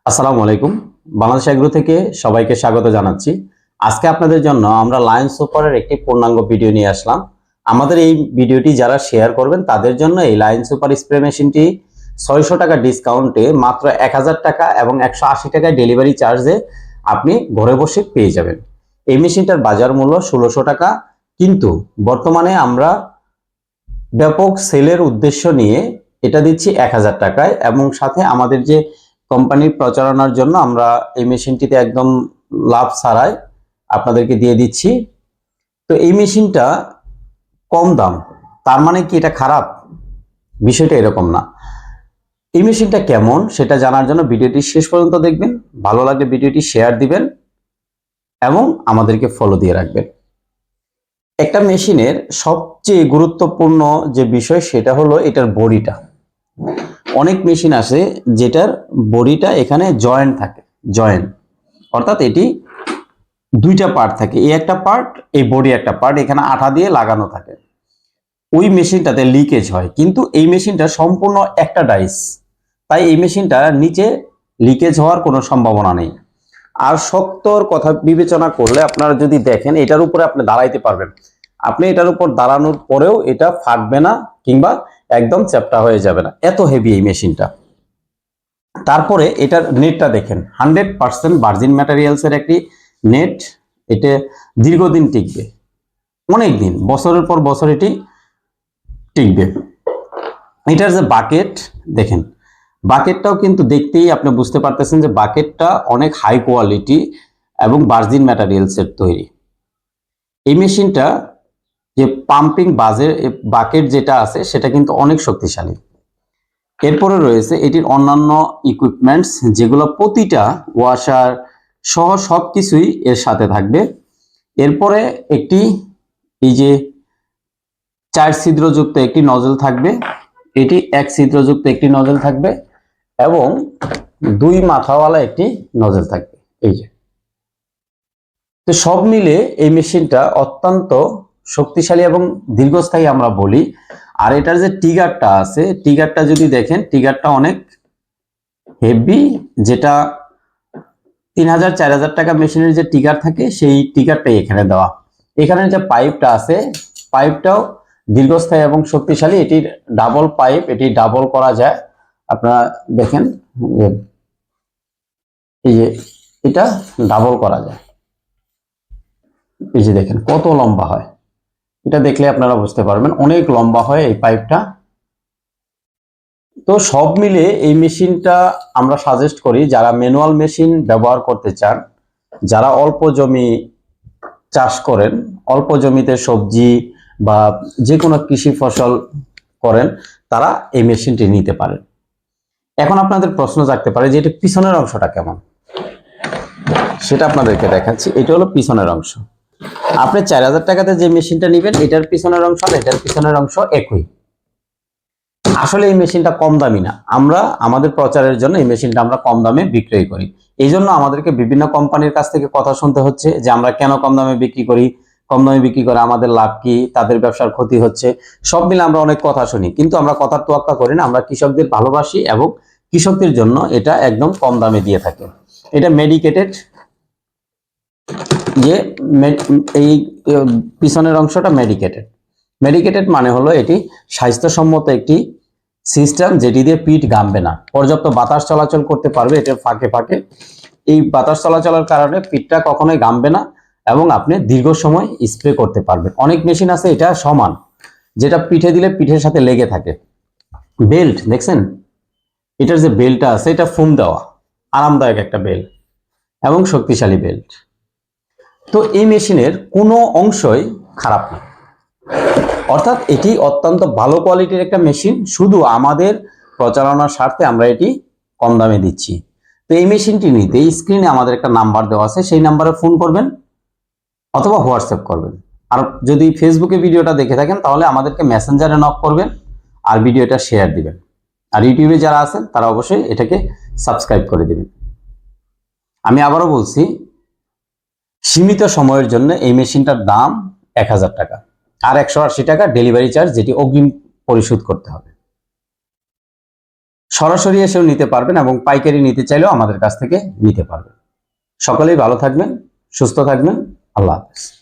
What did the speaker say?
আসসালামু আলাইকুম। বাংলাদেশ এগ্রো থেকে সবাইকে স্বাগত জানাচ্ছি। আজকে আপনাদের জন্য আমরা লায়ন সুপারের একটি পূর্ণাঙ্গ ভিডিও নিয়ে আসলাম। আমাদের এই ভিডিওটি যারা শেয়ার করবেন তাদের জন্য এই লায়ন সুপার স্প্রে মেশিনটি 600 টাকা ডিসকাউন্টে মাত্র 1000 টাকা এবং 180 টাকায় ডেলিভারি চার্জে আপনি ঘরে বসে পেয়ে যাবেন। এই মেশিনটার বাজার মূল্য 1600 টাকা, কিন্তু বর্তমানে আমরা ব্যাপক সেলের উদ্দেশ্য নিয়ে এটা দিচ্ছি 1000 টাকায়, এবং সাথে আমাদের যে কোম্পানির প্রচারণার জন্য আমরা এই মেশিনটিতে একদম লাভ ছাড়াই আপনাদেরকে দিয়ে দিচ্ছি। তো এই মেশিনটা কম দাম, তার মানে কি এটা খারাপ? বিষয়টা এরকম না। এই মেশিনটা কেমন সেটা জানার জন্য ভিডিওটি শেষ পর্যন্ত দেখবেন। ভালো লাগলে ভিডিওটি শেয়ার দিবেন এবং আমাদেরকে ফলো দিয়ে রাখবেন। একটা মেশিনের সবচেয়ে গুরুত্বপূর্ণ যে বিষয় সেটা হলো এটার বডিটা। অনেক মেশিন আছে যেটার বডিটা এখানে জয়েন্ট থাকে, জয়েন্ট অর্থাৎ এটি দুইটা পার্ট থাকে, এই একটা পার্ট, এই বডি একটা পার্ট, এখানে আঠা দিয়ে লাগানো থাকে। ওই মেশিনটাতে লিকেজ হয়, কিন্তু এই মেশিনটা সম্পূর্ণ একটা ডাইস, তাই এই মেশিনটা নিচে লিকেজ হওয়ার কোনো সম্ভাবনা নেই। আর শক্তর কথা বিবেচনা করলে আপনারা যদি দেখেন এটার উপরে আপনি দাঁড়াইতে পারবেন, আপনি এটার উপর দাঁড়ানোর পরেও এটা ফাটবে না কিংবা একদম চ্যাপ্টা হয়ে যাবে না, এত হেভি এই মেশিনটা। তারপরে এটার নেটটা দেখেন, 100% ভার্জিন ম্যাটেরিয়ালসের একটি নেট। এটা দীর্ঘদিন টিকবে, অনেক দিন, বছরের পর বছর এটি টিকবে। এটার যে বাকেট দেখেন, বাকেটটাও কিন্তু দেখতেই আপনি বুঝতে পারতেছেন যে বাকেটটা অনেক হাই কোয়ালিটি এবং ভার্জিন ম্যাটেরিয়ালসের তৈরি। এই মেশিনটা যে পাম্পিং বাজের বাকেট যেটা আছে সেটা কিন্তু অনেক শক্তিশালী। এরপরে রয়েছে এটির অন্যান্য ইকুইপমেন্টস, যেগুলো প্রতিটা ওয়াশার সহ সবকিছুই এর সাথে থাকবে। এরপরে একটি এই যে 4 ছিদ্রযুক্ত একটি নজল থাকবে, এটি 1 ছিদ্রযুক্ত একটি নজল থাকবে এবং 2 মাথাওয়ালা একটি নজল থাকবে। এই যে, তো সব মিলে এই মেশিনটা অত্যন্ত শক্তিশালী এবং দীর্ঘস্থায়ী আমরা বলি। আর এটার যে টিগারটা আছে, টিগারটা যদি দেখেন, টিগারটা অনেক হেভি, যেটা 3000-4000 টাকা মেশিনের যে টিগার থাকে সেই টিগারটাই এখানে দেওয়া। এখানে যে পাইপটা আছে, পাইপটাও দীর্ঘস্থায়ী এবং শক্তিশালী। এটির ডাবল পাইপ, এটি ডাবল করা যায়। আপনারা দেখেন এই যে এটা ডাবল করা যায়, এই যে দেখেন কত লম্বা হয়, এটা দেখলে আপনারা বুঝতে পারবেন অনেক লম্বা হয় এই পাইপটা। তো সব মিলে এই মেশিনটা আমরা সাজেস্ট করি যারা ম্যানুয়াল মেশিন ব্যবহার করতে চান, যারা অল্প জমি চাষ করেন, অল্প জমিতে সবজি বা যে কোনো কৃষি ফসল করেন, তারা এই মেশিনটি নিতে পারেন। এখন আপনাদের প্রশ্ন জাগতে পারে যে এটা পিছনের অংশটা কেমন, সেটা আপনাদেরকে দেখাচ্ছি। এটা হলো পিছনের অংশ। আপনি 4000 টাকাতে যে মেশিনটা নেবেন এটার পিছনের অংশ আর এটার পিছনের অংশ একই। আসলে এই মেশিনটা কম দামি না, আমরা আমাদের প্রচারের জন্য এই মেশিনটা আমরা কম দামে বিক্রয় করি। এই জন্য আমাদেরকে বিভিন্ন কোম্পানির কাছ থেকে কথা শুনতে হচ্ছে যে আমরা কেন কম দামে বিক্রি করি, কম দামে বিক্রি করে আমাদের লাভ কি, তাদের ব্যবসার ক্ষতি হচ্ছে, সব মিলে আমরা অনেক কথা শুনি, কিন্তু আমরা কথার তোয়াক্কা করি না। আমরা কৃষকদের ভালোবাসি এবং কৃষকদের জন্য এটা একদম কম দামে দিয়ে থাকি। এটা মেডিকেটেড, যে এই পিছনের অংশটা মেডিকেটেড। মেডিকেটেড মানে হলো এটি স্বাস্থ্যসম্মত একটি সিস্টেম, যেটি দিয়ে পিঠ গামবে না, পর্যাপ্ত বাতাস চলাচল করতে পারবে এটার ফাঁকে ফাঁকে। এই বাতাস চলাচলের কারণে পিঠটা কখনোই গামবে না এবং আপনি দীর্ঘ সময় স্প্রে করতে পারবেন। অনেক মেশিন আছে এটা সমান, যেটা পিঠে দিলে পিঠের সাথে লেগে থাকে। বেল্ট দেখছেন, এটার যে বেল্টটা আছে এটা ফোম দেওয়া, আরামদায়ক একটা বেল্ট এবং শক্তিশালী বেল্ট। তো এই মেশিনের কোনো অংশই খারাপ না, অর্থাৎ এটি অত্যন্ত ভালো কোয়ালিটির একটা মেশিন। শুধু আমাদের প্রচারণার স্বার্থে আমরা এটি কম দামে দিচ্ছি। তো এই মেশিনটি নিতে স্ক্রিনে আমাদের একটা নাম্বার দেওয়া আছে, সেই নাম্বারে ফোন করবেন অথবা হোয়াটসঅ্যাপ করবেন। আর যদি ফেসবুকে ভিডিওটা দেখে থাকেন তাহলে আমাদেরকে মেসেঞ্জারে নক করবেন আর ভিডিওটা শেয়ার দিবেন। আর ইউটিউবে যারা আছেন তারা অবশ্যই এটাকে সাবস্ক্রাইব করে দিবেন। আমি আবারও বলছি, সীমিত সময়ের জন্য এই মেশিনটার দাম 1000 টাকা আর 180 টাকা ডেলিভারি চার্জ, যেটি অগ্রিম পরিশোধ করতে হবে। সরাসরি এসেও নিতে পারবেন এবং পাইকারি নিতে চাইলেও আমাদের কাছ থেকে নিতে পারবেন। সকলেই ভালো থাকবেন, সুস্থ থাকবেন। আল্লাহ হাফেজ।